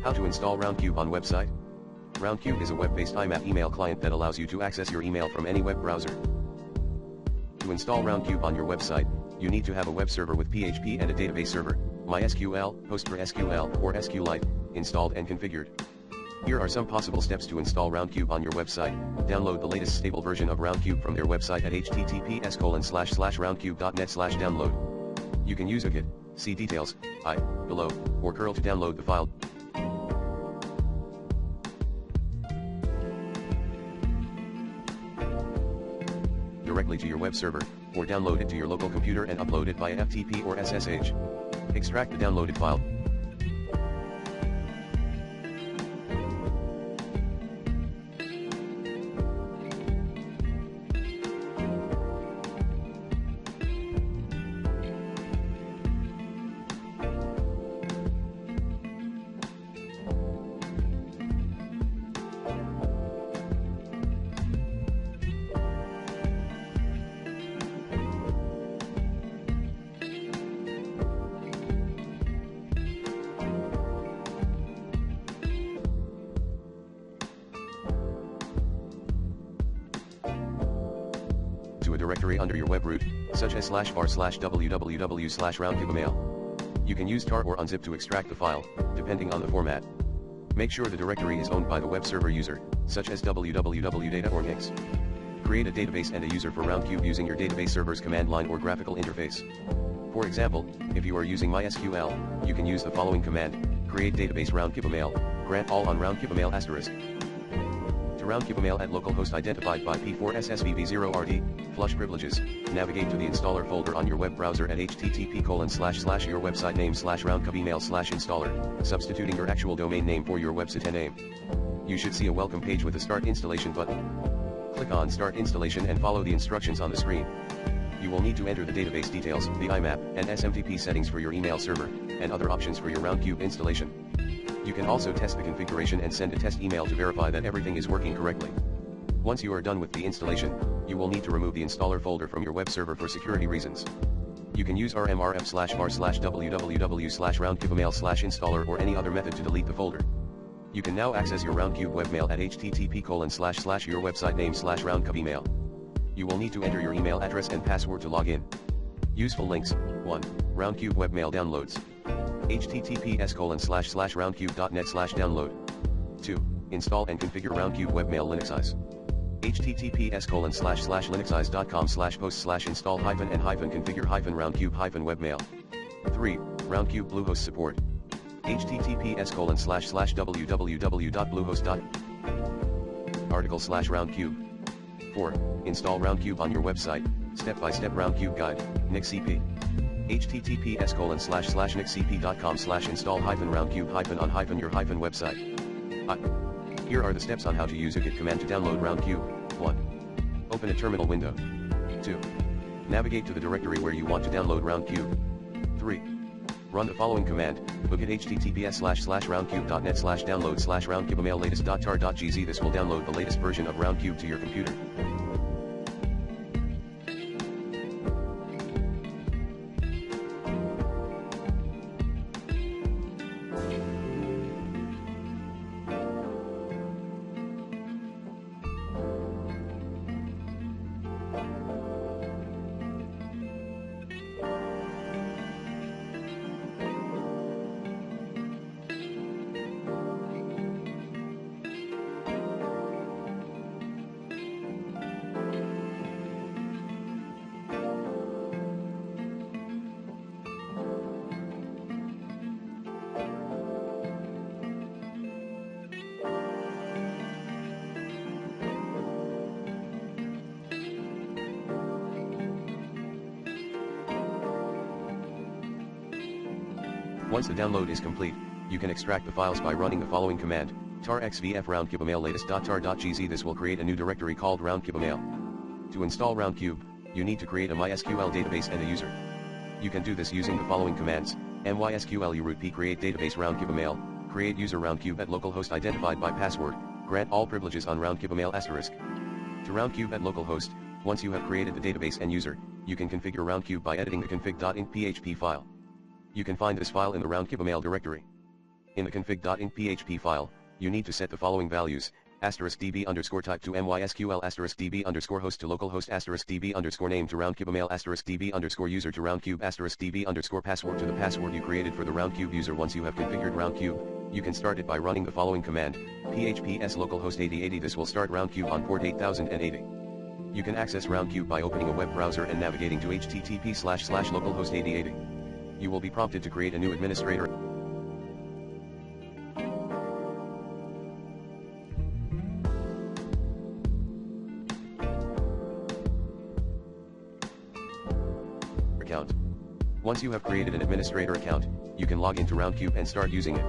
How to install Roundcube on website? Roundcube is a web-based IMAP email client that allows you to access your email from any web browser. To install Roundcube on your website, you need to have a web server with PHP and a database server, MySQL, PostgreSQL, or SQLite, installed and configured. Here are some possible steps to install Roundcube on your website. Download the latest stable version of Roundcube from their website at https://roundcube.net/download. You can use a git, see details, below, or curl to download the file. Directly to your web server, or download it to your local computer and upload it via FTP or SSH. Extract the downloaded file. To a directory under your web root, such as /var/www/roundcubeemail. You can use tar or unzip to extract the file, depending on the format. Make sure the directory is owned by the web server user, such as www.data or nix. Create a database and a user for Roundcube using your database server's command line or graphical interface. For example, if you are using MySQL, you can use the following command: create database roundcubeemail, grant all on roundcubeemail *. To roundcubeemail at localhost identified by P4SSVV0RD, flush privileges, navigate to the installer folder on your web browser at http://your website name/roundcubeemail/installer, substituting your actual domain name for your website name. You should see a welcome page with a Start Installation button. Click on Start Installation and follow the instructions on the screen. You will need to enter the database details, the IMAP and SMTP settings for your email server, and other options for your Roundcube installation. You can also test the configuration and send a test email to verify that everything is working correctly. Once you are done with the installation, you will need to remove the installer folder from your web server for security reasons. You can use rmrf/var/www/roundcubeemail/installer or any other method to delete the folder. You can now access your Roundcube webmail at http://your website name/roundcubeemail. You will need to enter your email address and password to log in. Useful links: 1. Roundcube webmail downloads. https://roundcube.net/download. 2. Install and configure Roundcube webmail Linuxize. https://linux.com/post/install-and-configure-roundcube-webmail. 3. Roundcube Bluehost support. https://www.bluehost.com. article/roundcube. 4. Install Roundcube on your website, step-by-step Roundcube guide, nixcp. https://nixcp.com/install-roundcube-on-your-website. Here are the steps on how to use a git command to download Roundcube. 1. Open a terminal window. 2. Navigate to the directory where you want to download Roundcube. 3. Run the following command: book at https://roundcube.net/download/roundcubeemail-latest.tar.gz. This will download the latest version of Roundcube to your computer. Once the download is complete, you can extract the files by running the following command: tar xvf roundcubeemail-latest.tar.gz. This will create a new directory called roundcubeemail. To install Roundcube, you need to create a MySQL database and a user. You can do this using the following commands: mysql root p create database roundcubeemail, create user Roundcube at localhost identified by password, grant all privileges on roundcubeemail *. To Roundcube at localhost, once you have created the database and user, you can configure Roundcube by editing the config.inc.php file. You can find this file in the roundcubeemail directory. In the config.inc.php file, you need to set the following values: *db_type to mysql *db_host to localhost *db_name to roundcube email *db_user to roundcube *db_password to the password you created for the roundcube user. Once you have configured roundcube, you can start it by running the following command: phps localhost 8080. This will start roundcube on port 8080. You can access roundcube by opening a web browser and navigating to http://localhost 8080. You will be prompted to create a new administrator account. Once you have created an administrator account, you can log into Roundcube and start using it.